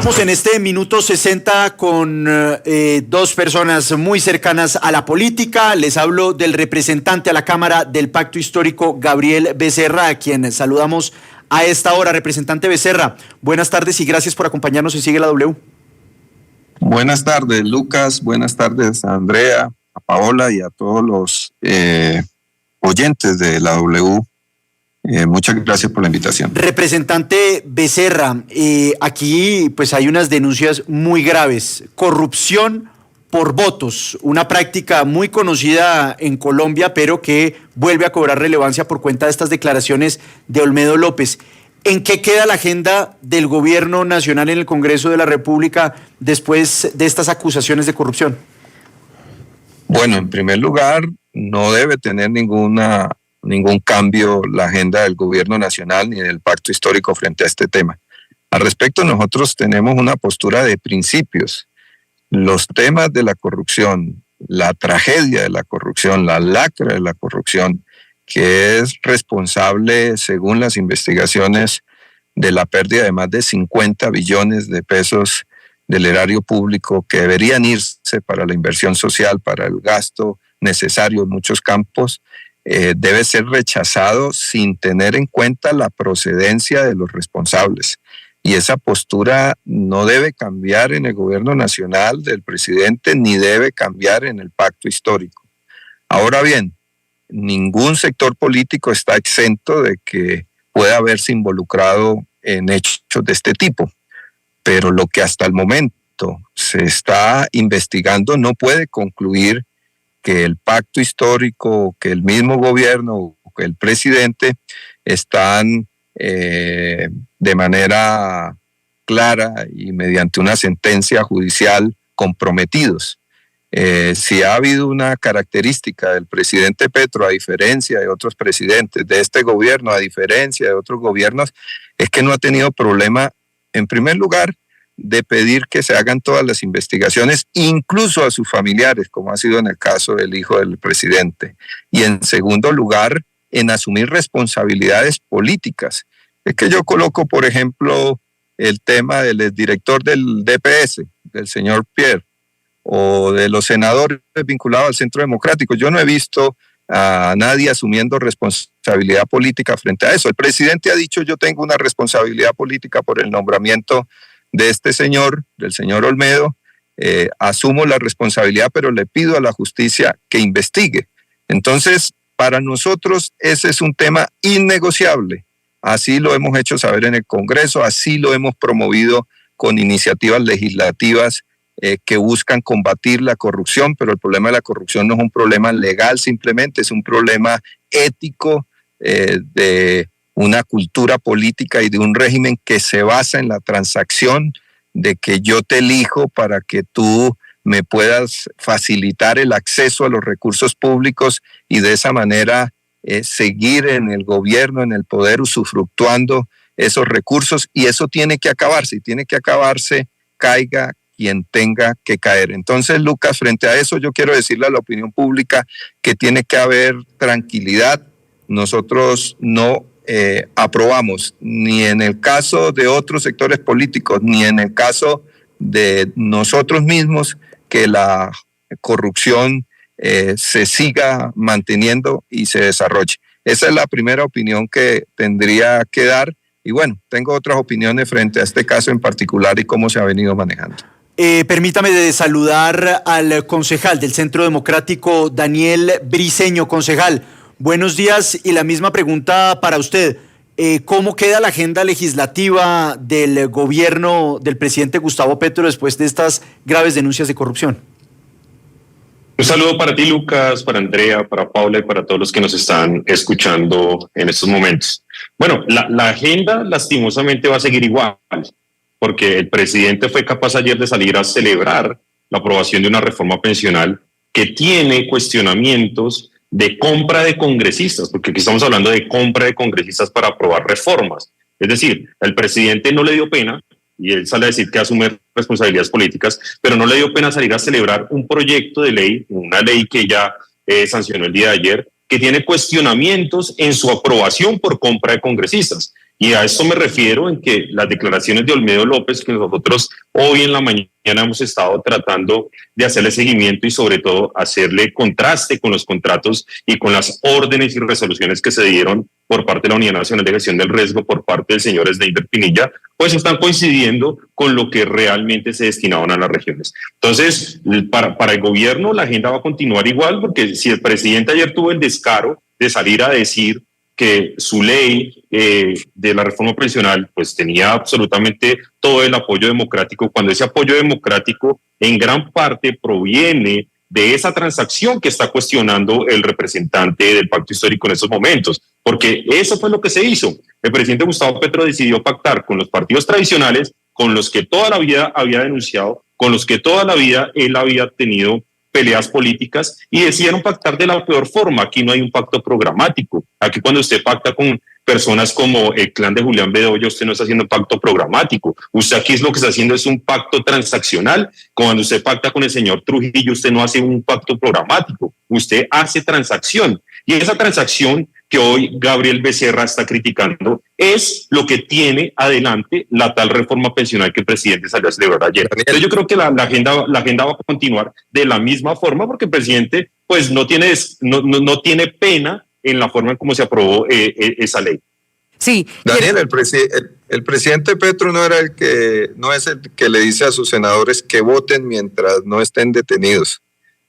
Estamos en este minuto 60 con dos personas muy cercanas a la política. Les hablo del representante a la Cámara del Pacto Histórico, Gabriel Becerra, a quien saludamos a esta hora. Representante Becerra, buenas tardes y gracias por acompañarnos en Sigue la W. Buenas tardes, Lucas. Buenas tardes a Andrea, a Paola y a todos los oyentes de la W. Muchas gracias por la invitación. Representante Becerra, aquí pues hay unas denuncias muy graves. Corrupción por votos, una práctica muy conocida en Colombia, pero que vuelve a cobrar relevancia por cuenta de estas declaraciones de Olmedo López. ¿En qué queda la agenda del gobierno nacional en el Congreso de la República después de estas acusaciones de corrupción? Bueno, en primer lugar, no debe tener ningún cambio la agenda del gobierno nacional ni del pacto histórico frente a este tema. Al respecto, nosotros tenemos una postura de principios. Los temas de la corrupción, la tragedia de la corrupción, la lacra de la corrupción, que es responsable, según las investigaciones, de la pérdida de más de 50 billones de pesos del erario público que deberían irse para la inversión social, para el gasto necesario en muchos campos, debe ser rechazado sin tener en cuenta la procedencia de los responsables. Y esa postura no debe cambiar en el gobierno nacional del presidente ni debe cambiar en el pacto histórico. Ahora bien, ningún sector político está exento de que pueda haberse involucrado en hechos de este tipo, pero lo que hasta el momento se está investigando no puede concluir que el pacto histórico, que el mismo gobierno, que el presidente están de manera clara y mediante una sentencia judicial comprometidos. Si ha habido una característica del presidente Petro, a diferencia de otros presidentes, de este gobierno, a diferencia de otros gobiernos, es que no ha tenido problema, en primer lugar, de pedir que se hagan todas las investigaciones, incluso a sus familiares, como ha sido en el caso del hijo del presidente. Y en segundo lugar, en asumir responsabilidades políticas. Es que yo coloco, por ejemplo, el tema del exdirector del DPS, del señor Pierre, o de los senadores vinculados al Centro Democrático. Yo no he visto a nadie asumiendo responsabilidad política frente a eso. El presidente ha dicho: yo tengo una responsabilidad política por el nombramiento de este señor, del señor Olmedo, asumo la responsabilidad, pero le pido a la justicia que investigue. Entonces, para nosotros ese es un tema innegociable. Así lo hemos hecho saber en el Congreso, así lo hemos promovido con iniciativas legislativas que buscan combatir la corrupción, pero el problema de la corrupción no es un problema legal simplemente, es un problema ético de una cultura política y de un régimen que se basa en la transacción de que yo te elijo para que tú me puedas facilitar el acceso a los recursos públicos y de esa manera seguir en el gobierno, en el poder, usufructuando esos recursos, y eso tiene que acabarse, y tiene que acabarse, caiga quien tenga que caer. Entonces, Lucas, frente a eso yo quiero decirle a la opinión pública que tiene que haber tranquilidad. Nosotros no aprobamos, ni en el caso de otros sectores políticos, ni en el caso de nosotros mismos, que la corrupción se siga manteniendo y se desarrolle. Esa es la primera opinión que tendría que dar. Y bueno, tengo otras opiniones frente a este caso en particular y cómo se ha venido manejando. Permítame saludar al concejal del Centro Democrático, Daniel Briceño. Concejal, buenos días, y la misma pregunta para usted. ¿Cómo queda la agenda legislativa del gobierno del presidente Gustavo Petro después de estas graves denuncias de corrupción? Un saludo para ti, Lucas, para Andrea, para Paula y para todos los que nos están escuchando en estos momentos. Bueno, la agenda lastimosamente va a seguir igual, porque el presidente fue capaz ayer de salir a celebrar la aprobación de una reforma pensional que tiene cuestionamientos de compra de congresistas, porque aquí estamos hablando de compra de congresistas para aprobar reformas. Es decir, el presidente no le dio pena, y él sale a decir que asume responsabilidades políticas, pero no le dio pena salir a celebrar un proyecto de ley, una ley que ya sancionó el día de ayer, que tiene cuestionamientos en su aprobación por compra de congresistas. Y a esto me refiero en que las declaraciones de Olmedo López, que nosotros hoy en la mañana hemos estado tratando de hacerle seguimiento y sobre todo hacerle contraste con los contratos y con las órdenes y resoluciones que se dieron por parte de la Unidad Nacional de Gestión del Riesgo, por parte del señor Sneider Pinilla, pues están coincidiendo con lo que realmente se destinaban a las regiones. Entonces, para el gobierno la agenda va a continuar igual, porque si el presidente ayer tuvo el descaro de salir a decir que su ley de la reforma pensional pues tenía absolutamente todo el apoyo democrático, cuando ese apoyo democrático en gran parte proviene de esa transacción que está cuestionando el representante del Pacto Histórico en estos momentos, porque eso fue lo que se hizo. El presidente Gustavo Petro decidió pactar con los partidos tradicionales, con los que toda la vida había denunciado, con los que toda la vida él había tenido peleas políticas, y decidieron pactar de la peor forma. Aquí no hay un pacto programático. Aquí cuando usted pacta con personas como el clan de Julián Bedoya, usted no está haciendo un pacto programático. Usted aquí lo que está haciendo es un pacto transaccional. Cuando usted pacta con el señor Trujillo, usted no hace un pacto programático. Usted hace transacción. Y esa transacción que hoy Gabriel Becerra está criticando es lo que tiene adelante la tal reforma pensional que el presidente salió a celebrar ayer. Entonces yo creo que la agenda va a continuar de la misma forma, porque el presidente pues no tiene pena en la forma en cómo se aprobó esa ley. Sí. Daniel, el presidente Petro no es el que le dice a sus senadores que voten mientras no estén detenidos.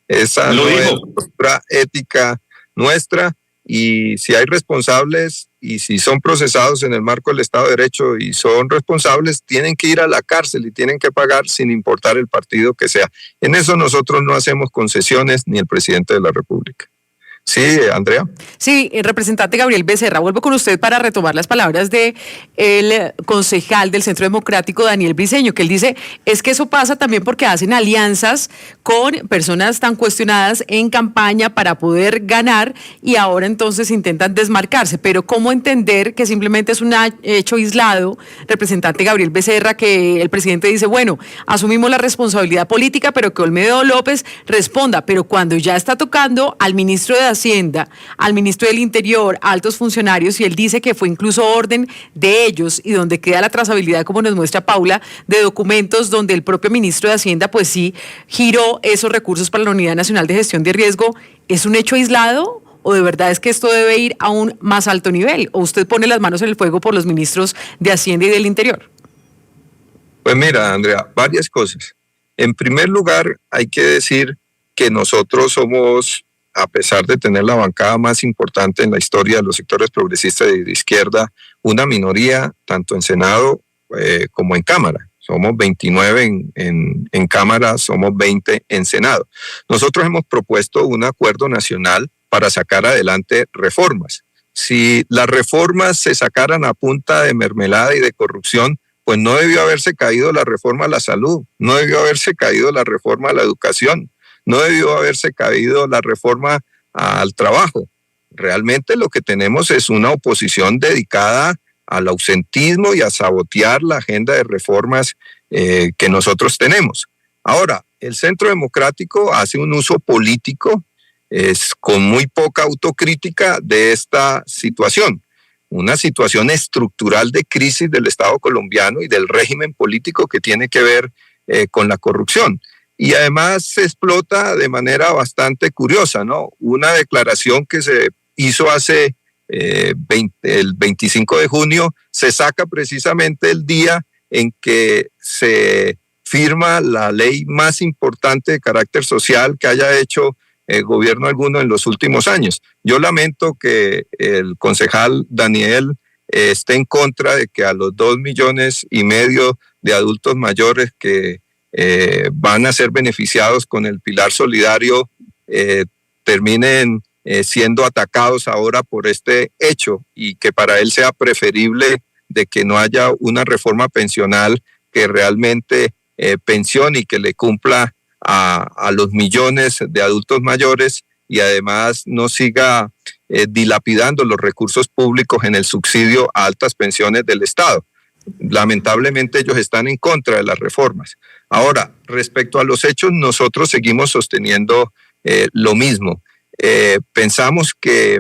Esa no es la ética nuestra, y si hay responsables y si son procesados en el marco del Estado de Derecho y son responsables, tienen que ir a la cárcel y tienen que pagar sin importar el partido que sea. En eso nosotros no hacemos concesiones, ni el presidente de la República. Sí, Andrea. Sí, el representante Gabriel Becerra, vuelvo con usted para retomar las palabras de el concejal del Centro Democrático, Daniel Briceño, que él dice, es que eso pasa también porque hacen alianzas con personas tan cuestionadas en campaña para poder ganar, y ahora entonces intentan desmarcarse. Pero ¿cómo entender que simplemente es un hecho aislado, representante Gabriel Becerra, que el presidente dice, bueno, asumimos la responsabilidad política, pero que Olmedo López responda? Pero cuando ya está tocando al ministro de Hacienda, al ministro del Interior, a altos funcionarios, y él dice que fue incluso orden de ellos, y donde queda la trazabilidad, como nos muestra Paula, de documentos donde el propio ministro de Hacienda pues sí giró esos recursos para la Unidad Nacional de Gestión de Riesgo. ¿Es un hecho aislado o de verdad es que esto debe ir a un más alto nivel? ¿O usted pone las manos en el fuego por los ministros de Hacienda y del Interior? Pues mira, Andrea, varias cosas. En primer lugar, hay que decir que nosotros somos, a pesar de tener la bancada más importante en la historia de los sectores progresistas de izquierda, una minoría tanto en Senado como en Cámara. Somos 29 en Cámara, somos 20 en Senado. Nosotros hemos propuesto un acuerdo nacional para sacar adelante reformas. Si las reformas se sacaran a punta de mermelada y de corrupción, pues no debió haberse caído la reforma a la salud, no debió haberse caído la reforma a la educación, no debió haberse caído la reforma al trabajo. Realmente lo que tenemos es una oposición dedicada al ausentismo y a sabotear la agenda de reformas que nosotros tenemos. Ahora, el Centro Democrático hace un uso político con muy poca autocrítica de esta situación. Una situación estructural de crisis del Estado colombiano y del régimen político que tiene que ver con la corrupción. Y además se explota de manera bastante curiosa, ¿no? Una declaración que se hizo hace el 25 de junio, se saca precisamente el día en que se firma la ley más importante de carácter social que haya hecho gobierno alguno en los últimos años. Yo lamento que el concejal Daniel esté en contra de que a los 2,5 millones de adultos mayores que van a ser beneficiados con el Pilar Solidario terminen siendo atacados ahora por este hecho, y que para él sea preferible de que no haya una reforma pensional que realmente pensione y que le cumpla a los millones de adultos mayores, y además no siga dilapidando los recursos públicos en el subsidio a altas pensiones del Estado. Lamentablemente ellos están en contra de las reformas. Ahora, respecto a los hechos, nosotros seguimos sosteniendo lo mismo. Pensamos que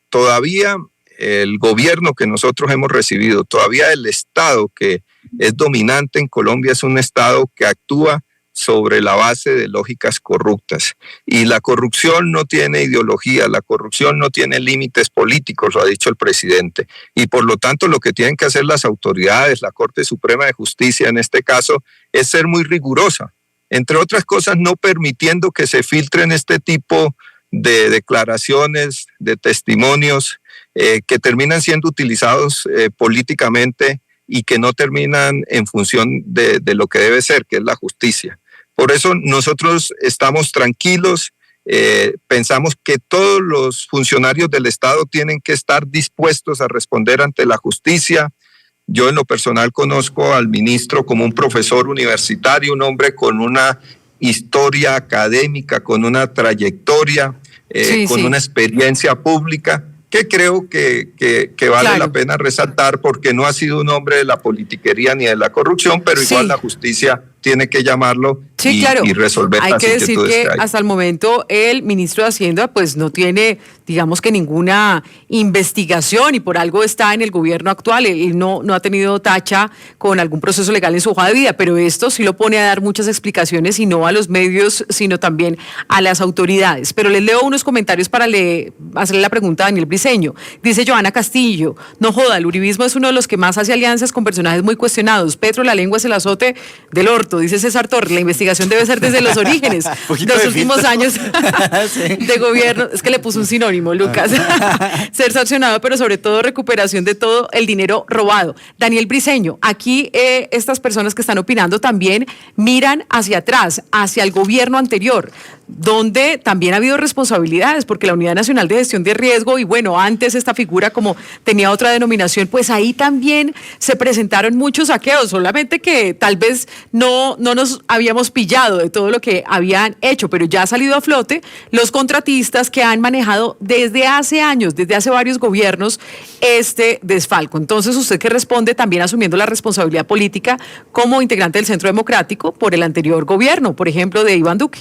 todavía el gobierno que nosotros hemos recibido, todavía el Estado que es dominante en Colombia es un Estado que actúa sobre la base de lógicas corruptas. Y la corrupción no tiene ideología, la corrupción no tiene límites políticos, lo ha dicho el presidente. Y por lo tanto lo que tienen que hacer las autoridades, la Corte Suprema de Justicia en este caso, es ser muy rigurosa. Entre otras cosas, no permitiendo que se filtren este tipo de declaraciones, de testimonios que terminan siendo utilizados políticamente y que no terminan en función de lo que debe ser, que es la justicia. Por eso nosotros estamos tranquilos, pensamos que todos los funcionarios del Estado tienen que estar dispuestos a responder ante la justicia. Yo en lo personal conozco al ministro como un profesor universitario, un hombre con una historia académica, con una trayectoria, con una experiencia pública, que creo que vale la pena resaltar porque no ha sido un hombre de la politiquería ni de la corrupción, pero igual la justicia tiene que llamarlo y resolver las inquietudes. Hay que decir que hasta el momento el ministro de Hacienda pues no tiene, digamos que ninguna investigación y por algo está en el gobierno actual. Él no ha tenido tacha con algún proceso legal en su hoja de vida, pero esto sí lo pone a dar muchas explicaciones y no a los medios, sino también a las autoridades. Pero les leo unos comentarios para hacerle la pregunta a Daniel Briceño. Dice Joana Castillo, no joda, el uribismo es uno de los que más hace alianzas con personajes muy cuestionados. Petro, la lengua es el azote del orto. Dice César Torres, la investigación debe ser desde los orígenes de los últimos años de gobierno. Es que le puso un sinónimo, Lucas. Ser sancionado, pero sobre todo recuperación de todo el dinero robado. Daniel Briceño, aquí estas personas que están opinando también miran hacia atrás, hacia el gobierno anterior, donde también ha habido responsabilidades, porque la Unidad Nacional de Gestión de Riesgo, y bueno, antes esta figura como tenía otra denominación, pues ahí también se presentaron muchos saqueos, solamente que tal vez no nos habíamos pillado de todo lo que habían hecho, pero ya ha salido a flote los contratistas que han manejado desde hace años, desde hace varios gobiernos, este desfalco. Entonces, ¿usted qué responde también asumiendo la responsabilidad política como integrante del Centro Democrático por el anterior gobierno, por ejemplo, de Iván Duque?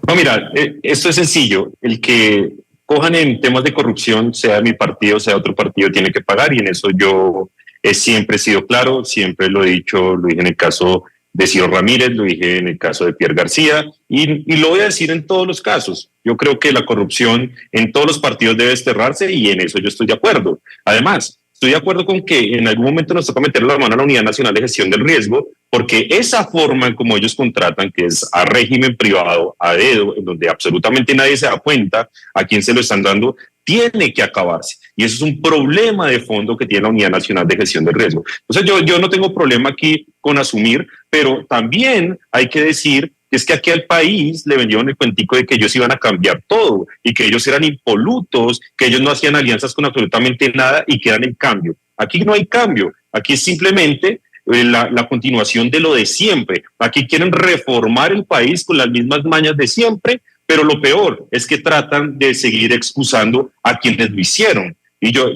No, mira, esto es sencillo. El que cojan en temas de corrupción, sea mi partido, sea otro partido, tiene que pagar, y en eso yo siempre he sido claro, siempre lo he dicho, lo dije en el caso de Ciro Ramírez, lo dije en el caso de Pierre García, y lo voy a decir en todos los casos. Yo creo que la corrupción en todos los partidos debe desterrarse, y en eso yo estoy de acuerdo. Además, estoy de acuerdo con que en algún momento nos toca meter la mano a la Unidad Nacional de Gestión del Riesgo, porque esa forma en como ellos contratan, que es a régimen privado, a dedo, en donde absolutamente nadie se da cuenta a quién se lo están dando, tiene que acabarse. Y eso es un problema de fondo que tiene la Unidad Nacional de Gestión del Riesgo. Entonces yo no tengo problema aquí con asumir, pero también hay que decir que es que aquí al país le vendieron el cuentico de que ellos iban a cambiar todo y que ellos eran impolutos, que ellos no hacían alianzas con absolutamente nada y que eran el cambio. Aquí no hay cambio, aquí es simplemente la continuación de lo de siempre. Aquí quieren reformar el país con las mismas mañas de siempre, pero lo peor es que tratan de seguir excusando a quienes lo hicieron. Y yo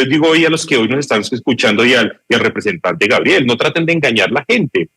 digo hoy a los que hoy nos están escuchando y al representante Gabriel, no traten de engañar a la gente.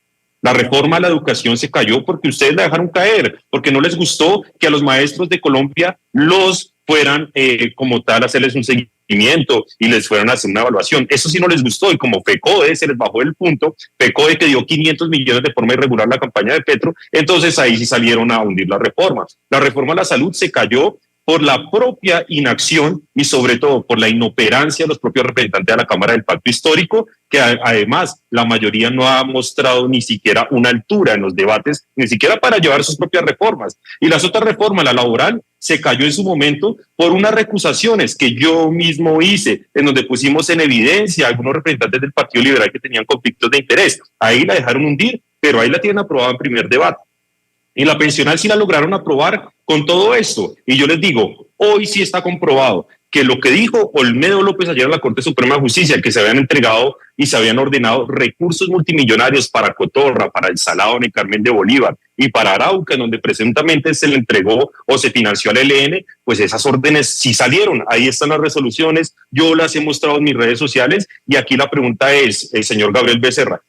La reforma a la educación se cayó porque ustedes la dejaron caer, porque no les gustó que a los maestros de Colombia los fueran como tal a hacerles un seguimiento y les fueran a hacer una evaluación. Eso sí no les gustó, y como FECODE se les bajó el punto, FECODE que dio 500 millones de forma irregular la campaña de Petro, entonces ahí sí salieron a hundir las reformas. La reforma a la salud se cayó por la propia inacción y sobre todo por la inoperancia de los propios representantes de la Cámara del Pacto Histórico, que además la mayoría no ha mostrado ni siquiera una altura en los debates, ni siquiera para llevar sus propias reformas. Y las otras reformas, la laboral, se cayó en su momento por unas recusaciones que yo mismo hice, en donde pusimos en evidencia a algunos representantes del Partido Liberal que tenían conflictos de interés. Ahí la dejaron hundir, pero ahí la tienen aprobada en primer debate. Y la pensional sí la lograron aprobar con todo esto. Y yo les digo, hoy sí está comprobado que lo que dijo Olmedo López ayer en la Corte Suprema de Justicia, que se habían entregado y se habían ordenado recursos multimillonarios para Cotorra, para el Salado en el Carmen de Bolívar y para Arauca, en donde presuntamente se le entregó o se financió al ELN, pues esas órdenes sí salieron. Ahí están las resoluciones, yo las he mostrado en mis redes sociales, y aquí la pregunta es, señor Gabriel Becerra,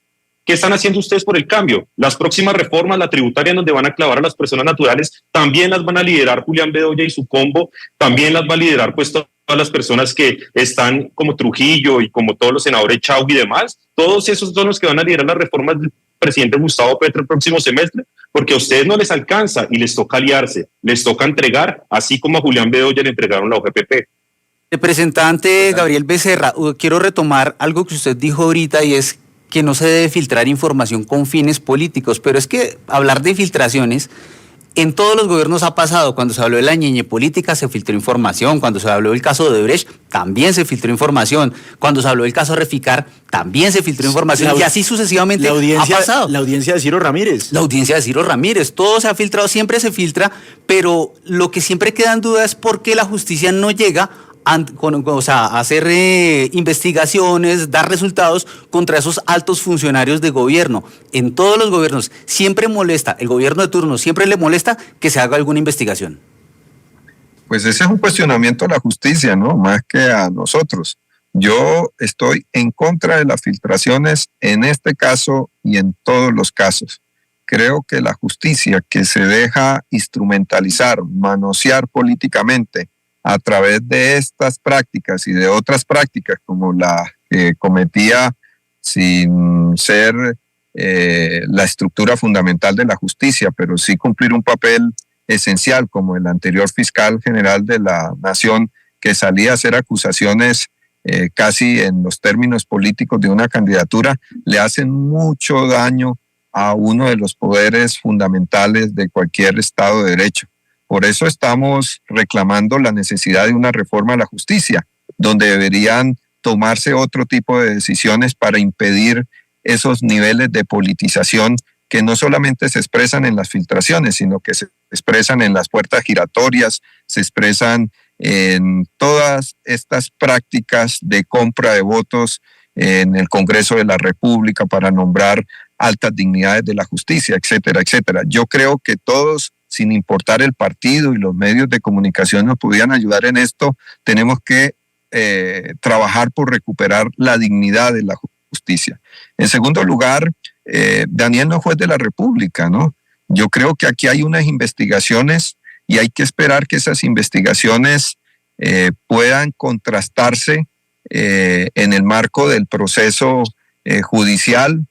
¿Qué están haciendo ustedes por el cambio? Las próximas reformas, la tributaria en donde van a clavar a las personas naturales, también las van a liderar Julián Bedoya y su combo, también las va a liderar pues todas las personas que están como Trujillo y como todos los senadores Chau y demás. Todos esos son los que van a liderar las reformas del presidente Gustavo Petro el próximo semestre, porque a ustedes no les alcanza y les toca aliarse, les toca entregar, así como a Julián Bedoya le entregaron la OGPP. Representante Gabriel Becerra, quiero retomar algo que usted dijo ahorita y es que no se debe filtrar información con fines políticos, pero es que hablar de filtraciones en todos los gobiernos ha pasado. Cuando se habló de la ñeñe política se filtró información, cuando se habló del caso de Odebrecht también se filtró información, cuando se habló del caso Reficar también se filtró información y así sucesivamente ha pasado. La audiencia de Ciro Ramírez. La audiencia de Ciro Ramírez, todo se ha filtrado, siempre se filtra, pero lo que siempre queda en duda es por qué la justicia no llega a hacer investigaciones, dar resultados contra esos altos funcionarios de gobierno. En todos los gobiernos siempre molesta, el gobierno de turno siempre le molesta que se haga alguna investigación. Pues ese es un cuestionamiento a la justicia, ¿no? Más que a nosotros. Yo estoy en contra de las filtraciones en este caso y en todos los casos. Creo que la justicia que se deja instrumentalizar, manosear políticamente a través de estas prácticas y de otras prácticas como la que cometía sin ser la estructura fundamental de la justicia, pero sí cumplir un papel esencial como el anterior fiscal general de la Nación, que salía a hacer acusaciones casi en los términos políticos de una candidatura, le hacen mucho daño a uno de los poderes fundamentales de cualquier Estado de Derecho. Por eso estamos reclamando la necesidad de una reforma a la justicia, donde deberían tomarse otro tipo de decisiones para impedir esos niveles de politización que no solamente se expresan en las filtraciones, sino que se expresan en las puertas giratorias, se expresan en todas estas prácticas de compra de votos en el Congreso de la República para nombrar altas dignidades de la justicia, etcétera, etcétera. Yo creo que todos, sin importar el partido y los medios de comunicación nos pudieran ayudar en esto, tenemos que trabajar por recuperar la dignidad de la justicia. En segundo lugar, Daniel no es juez de la República, ¿no? Yo creo que aquí hay unas investigaciones y hay que esperar que esas investigaciones puedan contrastarse en el marco del proceso judicial,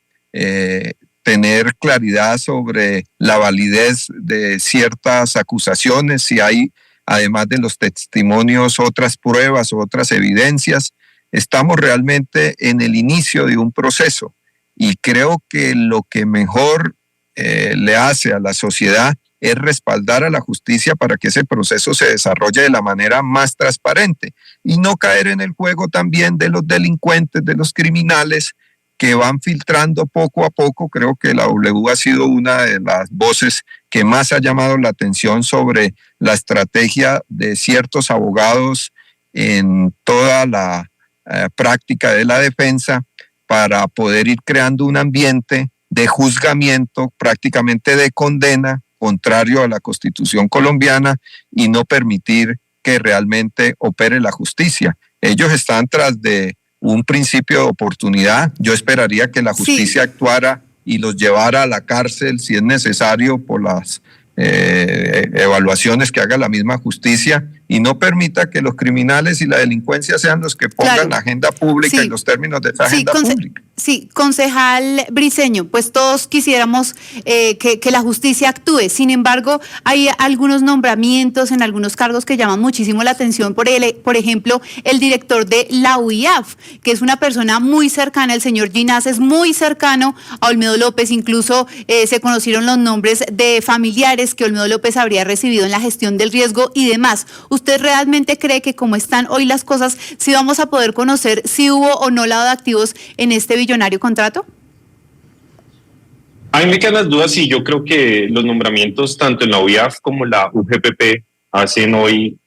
tener claridad sobre la validez de ciertas acusaciones, si hay, además de los testimonios, otras pruebas o otras evidencias. Estamos realmente en el inicio de un proceso y creo que lo que mejor le hace a la sociedad es respaldar a la justicia para que ese proceso se desarrolle de la manera más transparente y no caer en el juego también de los delincuentes, de los criminales que van filtrando poco a poco. Creo que la W ha sido una de las voces que más ha llamado la atención sobre la estrategia de ciertos abogados en toda la práctica de la defensa para poder ir creando un ambiente de juzgamiento, prácticamente de condena, contrario a la Constitución colombiana y no permitir que realmente opere la justicia. Ellos están tras de un principio de oportunidad. Yo esperaría que la justicia actuara y los llevara a la cárcel si es necesario por las evaluaciones que haga la misma justicia y no permita que los criminales y la delincuencia sean los que pongan la agenda pública y los términos de esa agenda pública. Sí, concejal Briceño, pues todos quisiéramos que la justicia actúe. Sin embargo, hay algunos nombramientos en algunos cargos que llaman muchísimo la atención. Por ejemplo, el director de la UIAF, que es una persona muy cercana, el señor Ginás es muy cercano a Olmedo López. Incluso se conocieron los nombres de familiares que Olmedo López habría recibido en la gestión del riesgo y demás. ¿Usted realmente cree que como están hoy las cosas, sí vamos a poder conocer si hubo o no lavado de activos en este billonario contrato? A mí me quedan las dudas y yo creo que los nombramientos tanto en la UIAF como la UGPP hacen hoy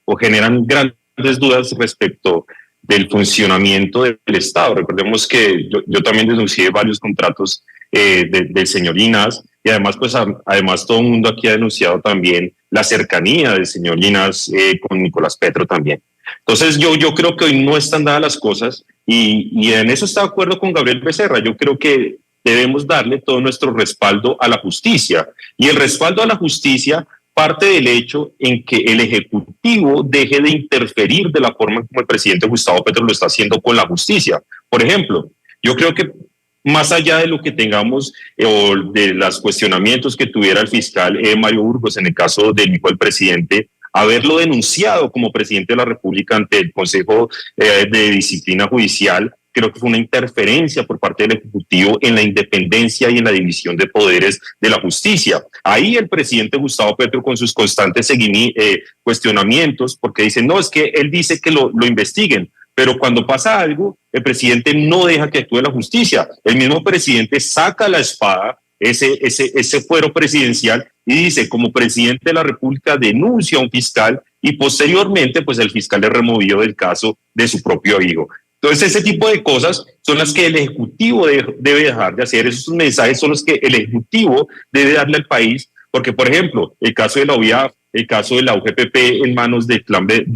o generan grandes dudas respecto del funcionamiento del Estado. Recordemos que yo también denuncié varios contratos del señor Ginás y además, pues además todo el mundo aquí ha denunciado también la cercanía del señor Ginás con Nicolás Petro también. Entonces yo creo que hoy no están dadas las cosas y en eso está de acuerdo con Gabriel Becerra. Yo creo que debemos darle todo nuestro respaldo a la justicia, y el respaldo a la justicia parte del hecho en que el Ejecutivo deje de interferir de la forma como el presidente Gustavo Petro lo está haciendo con la justicia. Por ejemplo, yo creo que más allá de lo que tengamos o de los cuestionamientos que tuviera el fiscal Mario Burgos en el caso del hijo del presidente, haberlo denunciado como presidente de la República ante el Consejo de Disciplina Judicial, creo que fue una interferencia por parte del Ejecutivo en la independencia y en la división de poderes de la justicia. Ahí el presidente Gustavo Petro, con sus constantes cuestionamientos, porque dicen, no, es que él dice que lo investiguen, pero cuando pasa algo, el presidente no deja que actúe la justicia. El mismo presidente saca la espada, ese fuero presidencial, y dice, como presidente de la República denuncia a un fiscal, y posteriormente pues el fiscal le removió del caso de su propio hijo. Entonces ese tipo de cosas son las que el Ejecutivo debe dejar de hacer. Esos mensajes son los que el Ejecutivo debe darle al país, porque por ejemplo el caso de la OIAF, el caso de la UGPP en manos de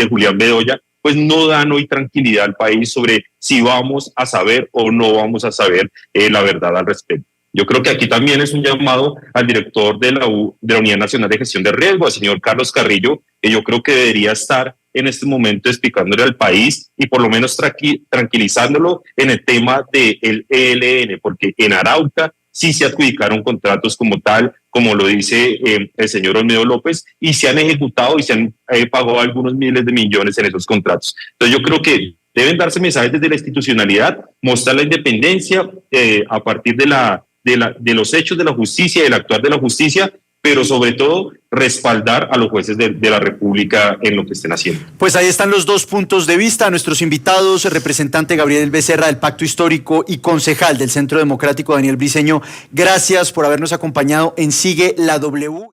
Julián Bedoya, pues no dan hoy tranquilidad al país sobre si vamos a saber o no vamos a saber la verdad al respecto. Yo creo que aquí también es un llamado al director de la Unidad Nacional de Gestión de Riesgo, al señor Carlos Carrillo, que yo creo que debería estar en este momento explicándole al país y por lo menos tranquilizándolo en el tema del ELN, porque en Arauca sí se adjudicaron contratos como tal, como lo dice el señor Olmedo López, y se han ejecutado y se han pagado algunos miles de millones en esos contratos. Entonces yo creo que deben darse mensajes desde la institucionalidad, mostrar la independencia a partir de los hechos de la justicia, del actuar de la justicia, pero sobre todo respaldar a los jueces de la República en lo que estén haciendo. Pues ahí están los dos puntos de vista. Nuestros invitados, el representante Gabriel Becerra del Pacto Histórico y concejal del Centro Democrático Daniel Briceño, gracias por habernos acompañado en Sigue la W.